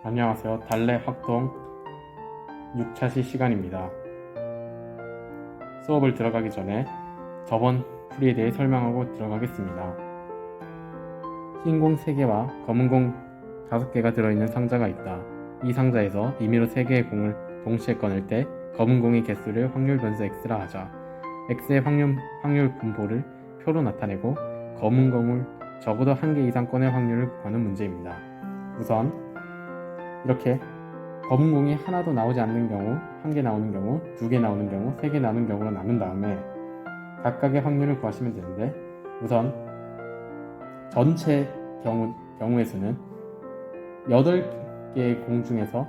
안녕하세요. 달래 확동 6차시 시간입니다. 수업을 들어가기 전에 저번 풀이에 대해 설명하고 들어가겠습니다. 흰 공 3개와 검은 공 5개가 들어있는 상자가 있다. 이 상자에서 임의로 3개의 공을 동시에 꺼낼 때 검은 공의 개수를 확률 변수 x라 하자. x의 확률 분포를 표로 나타내고 검은 공을 적어도 1개 이상 꺼낼 확률을 구하는 문제입니다. 우선 이렇게 검은 공이 하나도 나오지 않는 경우, 1개 나오는 경우, 2개 나오는 경우, 3개 나오는 경우로 나눈 다음에 각각의 확률을 구하시면 되는데, 우선 전체 경우의 수는 8개의 공 중에서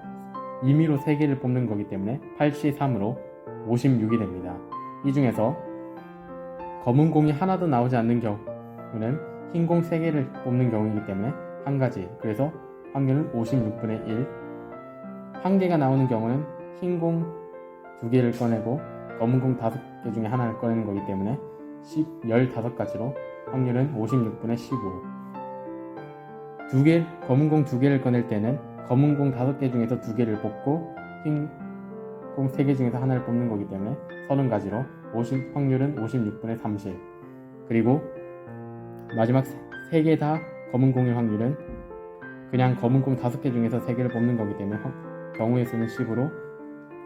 임의로 3개를 뽑는 거기 때문에 8C3으로 56이 됩니다. 이 중에서 검은 공이 하나도 나오지 않는 경우는 흰 공 3개를 뽑는 경우이기 때문에 한 가지, 그래서 확률은 56분의 1. 1개가 나오는 경우는 흰 공 2개를 꺼내고 검은 공 5개 중에 하나를 꺼내는 거기 때문에 15가지로 확률은 56분의 15. 검은 공 2개를 꺼낼 때는 검은 공 5개 중에서 2개를 뽑고 흰 공 3개 중에서 하나를 뽑는 거기 때문에 30가지로 확률은 56분의 30. 그리고 마지막 3개 다 검은 공의 확률은 그냥 검은 공 5개 중에서 3개를 뽑는 거기 때문에 경우의 수는 10으로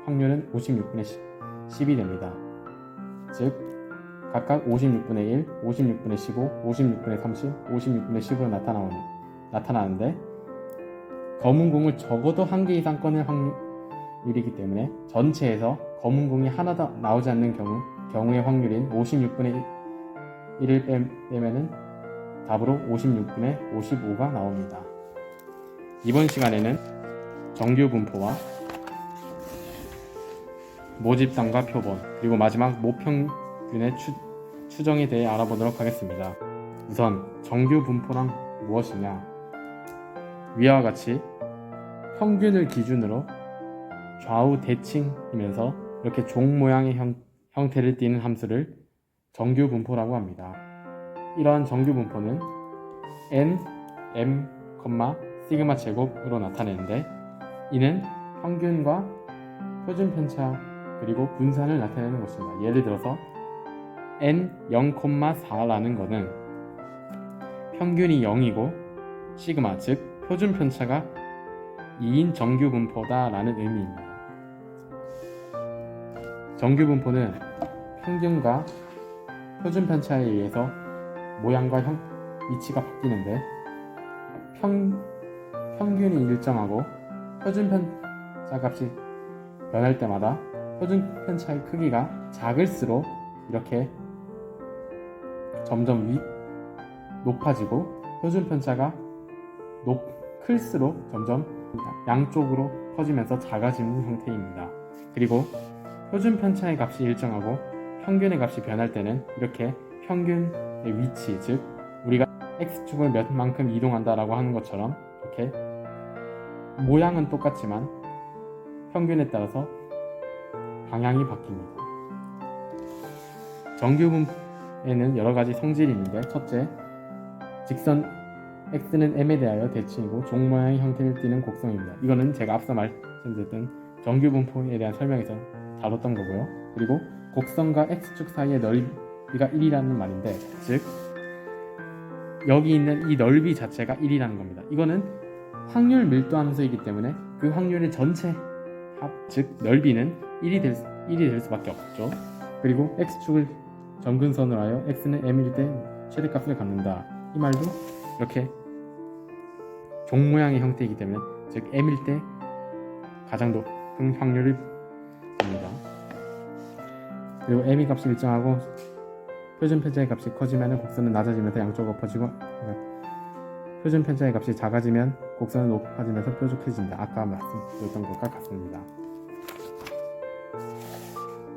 확률은 56분의 10이 됩니다. 즉 각각 56분의 1, 56분의 15, 56분의 30, 56분의 10으로 나타나는데 검은 공을 적어도 1개 이상 꺼낼 확률이기 때문에 전체에서 검은 공이 하나도 나오지 않는 경우의 확률인 56분의 1을 빼면은 답으로 56분의 55가 나옵니다. 이번 시간에는 정규 분포와 모집단과 표본, 그리고 마지막 모평균의 추정에 대해 알아보도록 하겠습니다. 우선 정규 분포란 무엇이냐? 위와 같이 평균을 기준으로 좌우 대칭이면서 이렇게 종 모양의 형태를 띠는 함수를 정규 분포라고 합니다. 이러한 정규 분포는 n, m, 시그마 제곱으로 나타내는데, 이는 평균과 표준 편차 그리고 분산을 나타내는 것입니다. 예를 들어서 n 0,4라는 것은 평균이 0이고 시그마, 즉 표준 편차가 2인 정규 분포다 라는 의미입니다. 정규 분포는 평균과 표준 편차에 의해서 모양과 위치가 바뀌는데, 평균이 일정하고 표준 편차 값이 변할 때마다 표준 편차의 크기가 작을수록 이렇게 점점 높아지고, 표준 편차가 클수록 점점 양쪽으로 퍼지면서 작아지는 형태입니다. 그리고 표준 편차의 값이 일정하고 평균의 값이 변할 때는 이렇게 평균의 위치, 즉 우리가 x축을 몇 만큼 이동한다라고 하는 것처럼 이렇게 모양은 똑같지만 평균에 따라서 방향이 바뀝니다. 정규 분포에는 여러 가지 성질이 있는데, 첫째, 직선 x는 m에 대하여 대칭이고 종 모양의 형태를 띠는 곡선입니다. 이거는 제가 앞서 말씀드렸던 정규 분포에 대한 설명에서 다뤘던 거고요. 그리고 곡선과 x축 사이의 넓이가 1이라는 말인데, 즉 여기 있는 이 넓이 자체가 1이라는 겁니다. 이거는 확률 밀도 함수이기 때문에 그 확률의 전체 합, 즉 넓이는 1이 될 수밖에 없죠. 그리고 x축을 점근선으로 하여 x는 m일 때 최대값을 갖는다. 이 말도 이렇게 종 모양의 형태이기 때문에, 즉 m일 때 가장 높은 확률을 줍니다. 그리고 m의 값이 일정하고 표준 편차의 값이 커지면 곡선은 낮아지면서 양쪽으로 엎어지고, 표준 편차의 값이 작아지면 곡선은 높아지면서 뾰족해진다. 아까 말씀드렸던 것과 같습니다.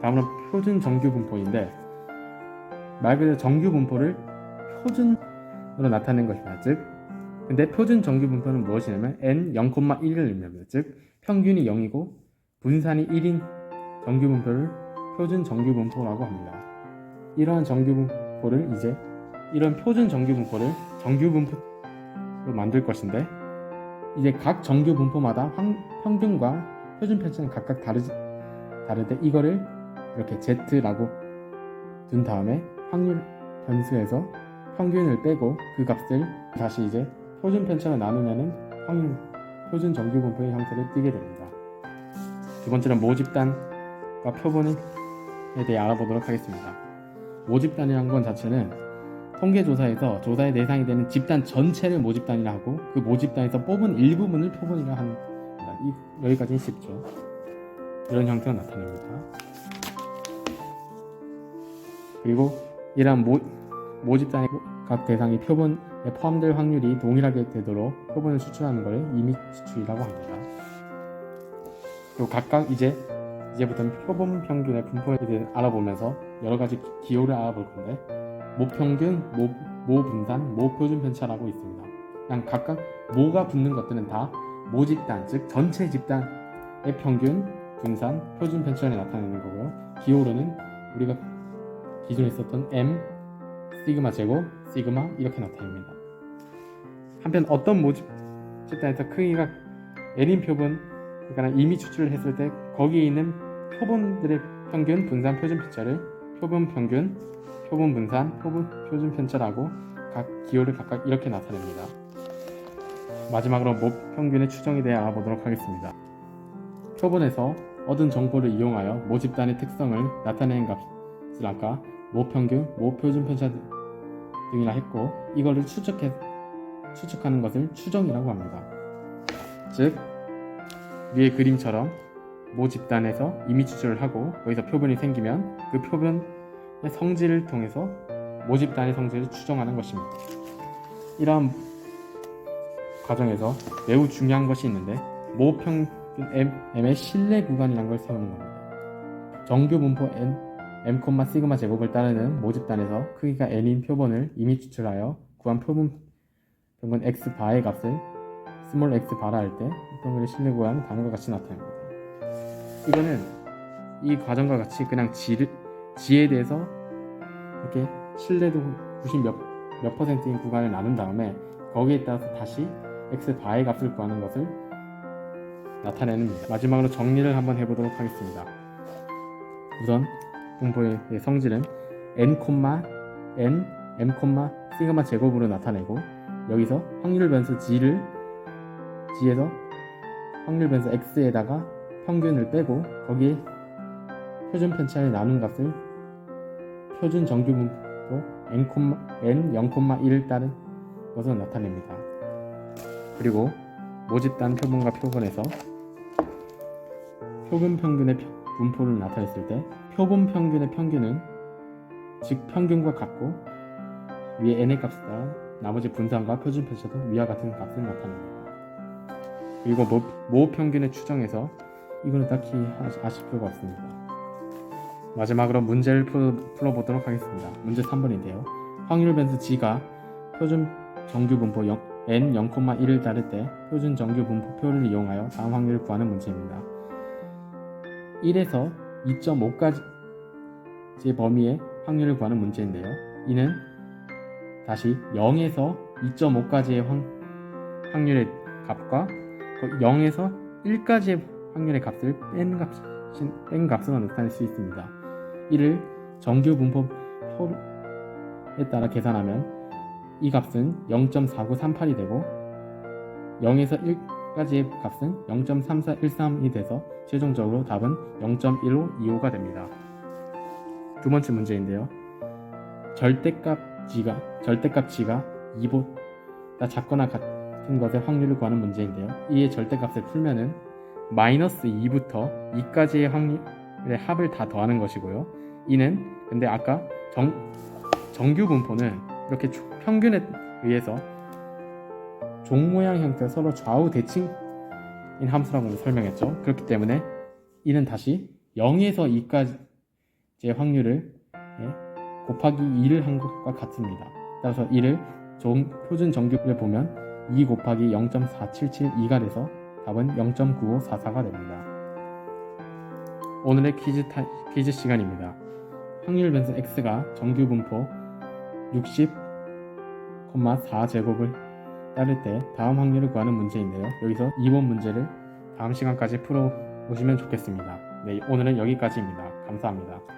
다음은 표준 정규 분포인데, 말 그대로 정규 분포를 표준으로 나타낸 것이다. 즉, 근데 표준 정규 분포는 무엇이냐면 n 0,1을 의미합니다. 즉 평균이 0이고 분산이 1인 정규 분포를 표준 정규 분포라고 합니다. 이러한 표준 정규 분포를 정규 분포로 만들 것인데, 이제 각 정규 분포마다 평균과 표준 편차는 각각 다르데 이거를 이렇게 Z라고 둔 다음에 확률 변수에서 평균을 빼고 그 값을 다시 이제 표준 편차로 나누면은 표준 정규 분포의 형태를 띠게 됩니다. 두 번째는 모집단과 표본에 대해 알아보도록 하겠습니다. 모집단이라는 건 자체는 통계조사에서 조사의 대상이 되는 집단 전체를 모집단이라 하고 그 모집단에서 뽑은 일부분을 표본이라 합니다. 여기까지는 쉽죠. 이런 형태로 나타냅니다. 그리고 이러한 모집단의 각 대상이 표본에 포함될 확률이 동일하게 되도록 표본을 추출하는 것을 임의 추출이라고 합니다. 그리고 각각 이제부터는 표본 평균의 분포에 대해 알아보면서 여러 가지 기호를 알아볼 건데 모평균, 모분산, 모표준 편차라고 있습니다. 그냥 각각 모가 붙는 것들은 다 모집단, 즉 전체 집단의 평균, 분산, 표준 편차를 나타내는 거고요. 기호로는 우리가 기존에 썼던 M, 시그마 제곱, 시그마 이렇게 나타냅니다. 한편 어떤 모집단에서 크기가 N인 표본, 그러니까 임의 추출을 했을 때 거기에 있는 표본들의 평균, 분산, 표준 편차를 표본 평균, 표본 분산, 표준 편차라고 각 기호를 각각 이렇게 나타냅니다. 마지막으로 모평균의 추정에 대해 알아보도록 하겠습니다. 표본에서 얻은 정보를 이용하여 모집단의 특성을 나타내는 값을 아까 모평균, 모표준 편차 등이라 했고 이거를 추측하는 것을 추정이라고 합니다. 즉 위의 그림처럼 모집단에서 임의 추출을 하고 거기서 표본이 생기면 그 표본의 성질을 통해서 모집단의 성질을 추정하는 것입니다. 이러한 과정에서 매우 중요한 것이 있는데 모평균 M의 신뢰 구간이라는 걸 세우는 겁니다. 정규 분포 M, 시그마 제곱을 따르는 모집단에서 크기가 N인 표본을 임의 추출하여 구한 표본 평균 X 바의 값을 스몰 x 바라 할 때 평균의 신뢰 구간은 다음과 같이 나타납니다. 이거는 이 과정과 같이 그냥 G에 대해서 이렇게 신뢰도 90 몇 퍼센트인 구간을 나눈 다음에 거기에 따라서 다시 x 바의 값을 구하는 것을 나타내는 마지막으로 정리를 한번 해보도록 하겠습니다. 우선 분포의 성질은 n, m, 시그마 제곱으로 나타내고 여기서 확률 변수 G에서 확률 변수 X에다가 평균을 빼고 거기에 표준 편차를 나눈 값을 표준 정규 분포 N 0,1을 따른 것으로 나타냅니다. 그리고 모집단 표본과 표본에서 표본 평균의 분포를 나타냈을 때 표본 평균의 평균은 즉 평균과 같고 위에 n의 값을 따라 나머지 분산과 표준 편차도 위와 같은 값을 나타냅니다. 그리고 모 평균의 추정에서 이거는 딱히 아실 필요가 없습니다. 마지막으로 문제를 풀어보도록 하겠습니다. 문제 3번인데요. 확률 변수 G가 표준 정규 분포 N 0,1을 따를 때 표준 정규 분포표를 이용하여 다음 확률을 구하는 문제입니다. 1에서 2.5까지의 범위의 확률을 구하는 문제인데요. 이는 다시 0에서 2.5까지의 확률의 값과 0에서 1까지의 확률의 값을 뺀 값으로 나타낼 수 있습니다. 이를 정규 분포표에 따라 계산하면 이 값은 0.4938이 되고 0에서 1까지의 값은 0.3413이 돼서 최종적으로 답은 0.1525가 됩니다. 두 번째 문제인데요. 절대값 G가 2보다 작거나 같은 것의 확률을 구하는 문제인데요. 이의 절대값을 풀면은 마이너스 2부터 2까지의 확률의 합을 다 더하는 것이고요. 이는 근데 아까 정규 분포는 이렇게 평균에 의해서 종 모양 형태가 서로 좌우 대칭인 함수라고 설명했죠. 그렇기 때문에 이는 다시 0에서 2까지의 확률을 곱하기 2를 한 것과 같습니다. 따라서 이를 표준 정규를 보면 2 곱하기 0.4772가 돼서 답은 0.9544가 됩니다. 오늘의 퀴즈 시간입니다. 확률 변수 x가 정규 분포 60,4제곱을 따를 때 다음 확률을 구하는 문제인데요. 여기서 2번 문제를 다음 시간까지 풀어보시면 좋겠습니다. 네, 오늘은 여기까지입니다. 감사합니다.